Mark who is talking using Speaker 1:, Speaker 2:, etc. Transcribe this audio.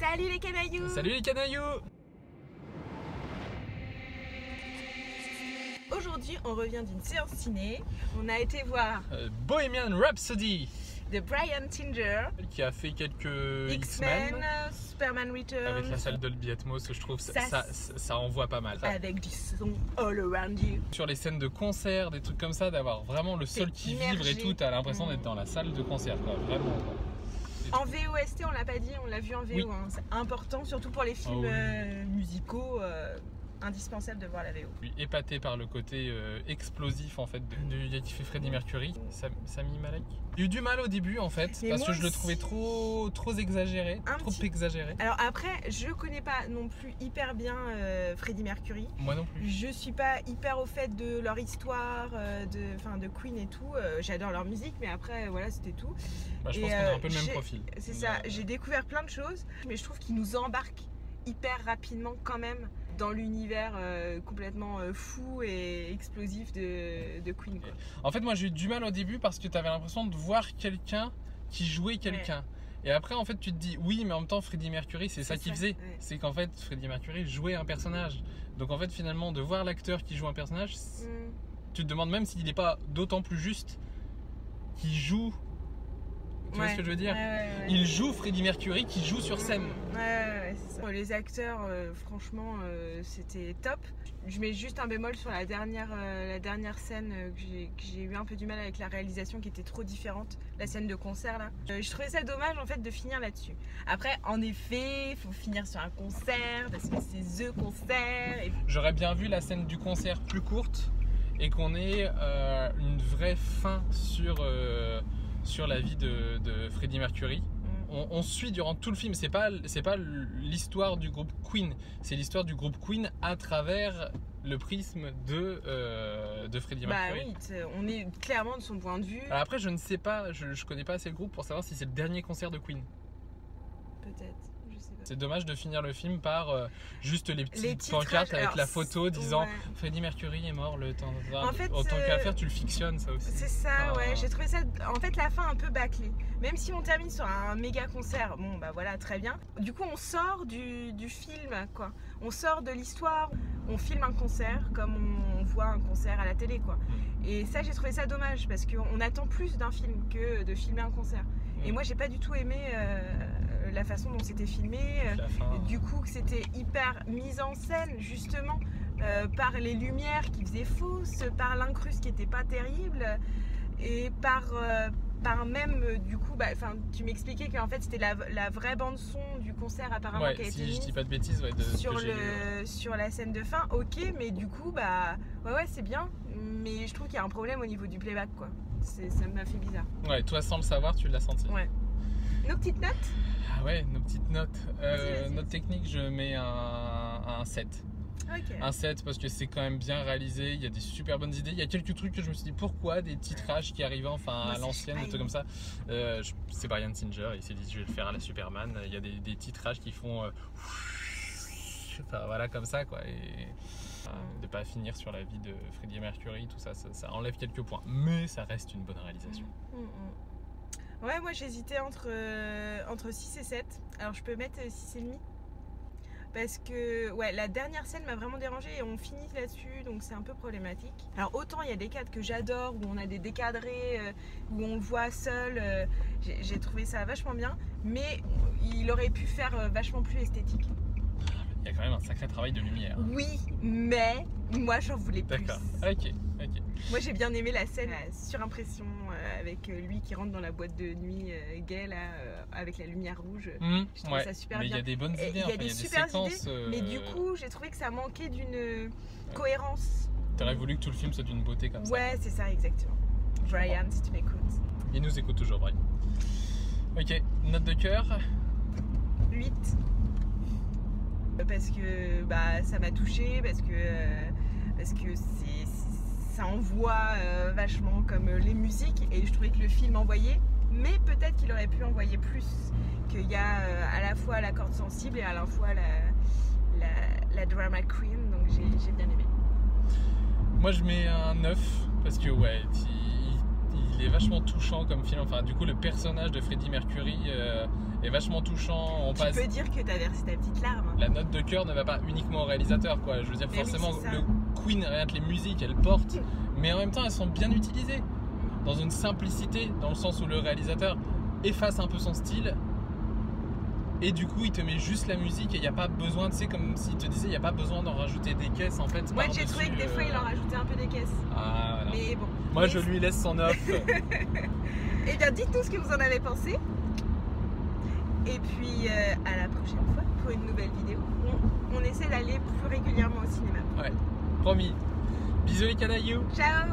Speaker 1: Salut les canailloux!
Speaker 2: Salut les canailloux!
Speaker 1: Aujourd'hui, on revient d'une séance ciné. On a été voir
Speaker 2: Bohemian Rhapsody
Speaker 1: de Bryan Singer,
Speaker 2: qui a fait quelques
Speaker 1: X-Men,
Speaker 2: X-Men
Speaker 1: Superman Returns.
Speaker 2: avec la salle Dolby Atmos, je trouve ça envoie pas mal.
Speaker 1: Avec du son all around you.
Speaker 2: Sur les scènes de concert, des trucs comme ça, d'avoir vraiment le sol qui vibre et tout, t'as l'impression d'être dans la salle de concert, quoi. Vraiment.
Speaker 1: En VOST, on l'a pas dit, on l'a vu en VO.
Speaker 2: Oui.
Speaker 1: Hein. C'est important, surtout pour les films musicaux. Indispensable de voir la VO.
Speaker 2: Je suis épaté par le côté explosif en fait du gars qui fait Freddie Mercury, Sami Malek. J'ai eu du mal au début en fait,
Speaker 1: Mais
Speaker 2: parce
Speaker 1: moi
Speaker 2: que je le
Speaker 1: aussi.
Speaker 2: trouvais trop exagéré, exagéré.
Speaker 1: Alors après, je connais pas non plus hyper bien Freddie Mercury.
Speaker 2: Moi non plus.
Speaker 1: Je suis pas hyper au fait de leur histoire, de Queen et tout. J'adore leur musique, mais après voilà, c'était tout.
Speaker 2: Bah, je pense qu'on a un peu le même profil.
Speaker 1: C'est ça, j'ai découvert plein de choses, mais je trouve qu'ils nous embarquent hyper rapidement quand même dans l'univers complètement fou et explosif de Queen, quoi.
Speaker 2: En fait, moi j'ai eu du mal au début parce que tu avais l'impression de voir quelqu'un qui jouait quelqu'un. Ouais. Et après, en fait, tu te dis oui, mais en même temps, Freddie Mercury, c'est ça qu'il faisait. Ouais. C'est qu'en fait, Freddie Mercury jouait un personnage. Donc en fait, finalement, de voir l'acteur qui joue un personnage, tu te demandes même s'il n'est pas d'autant plus juste qu'il joue. Tu vois ce que je veux dire? Il joue Freddie Mercury qui joue sur scène.
Speaker 1: Ouais, c'est ça. Les acteurs, franchement, c'était top. Je mets juste un bémol sur la dernière scène que j'ai eu un peu du mal avec la réalisation qui était trop différente. La scène de concert là. Je trouvais ça dommage en fait de finir là-dessus. Après, en effet, il faut finir sur un concert parce que c'est the concert.
Speaker 2: J'aurais bien vu la scène du concert plus courte et qu'on ait une vraie fin sur la vie de Freddie Mercury. On suit durant tout le film, c'est pas l'histoire du groupe Queen, c'est l'histoire du groupe Queen à travers le prisme de Freddie Mercury.
Speaker 1: Bah oui, on est clairement de son point de vue.
Speaker 2: Alors après, je ne sais pas, je connais pas assez le groupe pour savoir si c'est le dernier concert de Queen.
Speaker 1: Peut-être.
Speaker 2: C'est dommage de finir le film par juste les petites pancartes avec la photo disant Freddie Mercury est mort le temps. En fait, en tant qu'affaire, tu le fictionnes ça aussi.
Speaker 1: C'est ça, ouais. J'ai trouvé ça, en fait, la fin un peu bâclée. Même si on termine sur un méga concert, bon bah voilà, très bien. Du coup, on sort du film, quoi. On sort de l'histoire. On filme un concert comme on voit un concert à la télé, quoi. Et ça, j'ai trouvé ça dommage parce qu'on attend plus d'un film que de filmer un concert. Et moi, j'ai pas du tout aimé la façon dont c'était filmé. Du coup, que c'était hyper mise en scène, justement, par les lumières qui faisaient fausses, par l'incruste qui était pas terrible, et par même, du coup, tu m'expliquais qu'en fait, c'était la vraie bande-son du concert, apparemment, qui a été mise
Speaker 2: je dis pas de bêtises,
Speaker 1: sur la scène de fin. Ok, mais du coup, ouais, c'est bien, mais je trouve qu'il y a un problème au niveau du playback, quoi. Ça m'a fait bizarre.
Speaker 2: Ouais, toi sans le savoir, tu l'as senti.
Speaker 1: Ouais. Nos petites notes?
Speaker 2: Ah ouais, nos petites notes.
Speaker 1: Vas-y.
Speaker 2: Note technique, je mets un 7.
Speaker 1: Okay.
Speaker 2: Un 7 parce que c'est quand même bien réalisé, il y a des super bonnes idées. Il y a quelques trucs que je me suis dit pourquoi des titrages qui arrivaient à l'ancienne, des trucs comme ça. C'est Bryan Singer, il s'est dit je vais le faire à la Superman. Il y a des titrages qui font voilà comme ça quoi. Et de pas finir sur la vie de Freddie Mercury, tout ça, ça enlève quelques points. Mais ça reste une bonne réalisation.
Speaker 1: Ouais, moi j'hésitais entre 6 et 7. Alors je peux mettre 6,5. Parce que la dernière scène m'a vraiment dérangée et on finit là-dessus, donc c'est un peu problématique. Alors autant il y a des cadres que j'adore, où on a des décadrés, où on le voit seul, j'ai trouvé ça vachement bien, mais il aurait pu faire vachement plus esthétique.
Speaker 2: Il y a quand même un sacré travail de lumière.
Speaker 1: Oui, mais moi j'en voulais plus.
Speaker 2: D'accord, ok.
Speaker 1: Moi j'ai bien aimé la scène, la surimpression avec lui qui rentre dans la boîte de nuit gay là, avec la lumière rouge. Je trouve ça super bien.
Speaker 2: Mais il y a des bonnes idées,
Speaker 1: il y a des super
Speaker 2: séquences.
Speaker 1: Mais du coup j'ai trouvé que ça manquait d'une cohérence.
Speaker 2: T'aurais voulu que tout le film soit d'une beauté comme ça.
Speaker 1: Ouais, c'est ça, exactement. Bryan, si tu m'écoutes.
Speaker 2: Il nous écoute toujours, Bryan. Ok, note de cœur.
Speaker 1: 8. Parce que ça m'a touchée, parce que ça envoie vachement comme les musiques et je trouvais que le film envoyait, mais peut-être qu'il aurait pu envoyer plus, qu'il y a à la fois la corde sensible et à la fois la drama queen, donc j'ai bien aimé.
Speaker 2: Moi je mets un 9 parce que il qu'il est vachement touchant comme film. Enfin, du coup, le personnage de Freddie Mercury est vachement touchant.
Speaker 1: Tu peux dire que t'as versé ta petite larme.
Speaker 2: La note de cœur ne va pas uniquement au réalisateur, quoi. Je veux dire,
Speaker 1: Mais
Speaker 2: forcément,
Speaker 1: oui,
Speaker 2: le Queen, rien que les musiques, elles portent, mais en même temps, elles sont bien utilisées. Dans une simplicité, dans le sens où le réalisateur efface un peu son style. Et du coup, il te met juste la musique et il n'y a pas besoin, tu sais, comme s'il te disait, il n'y a pas besoin d'en rajouter des caisses en fait.
Speaker 1: Moi, j'ai trouvé que des fois, il en rajoutait un peu des caisses.
Speaker 2: Ah, voilà.
Speaker 1: Mais bon.
Speaker 2: Moi, je lui laisse son offre.
Speaker 1: Et bien, dites-nous ce que vous en avez pensé. Et puis, à la prochaine fois pour une nouvelle vidéo. On essaie d'aller plus régulièrement au cinéma.
Speaker 2: Ouais, promis. Bisous les canailloux.
Speaker 1: Ciao.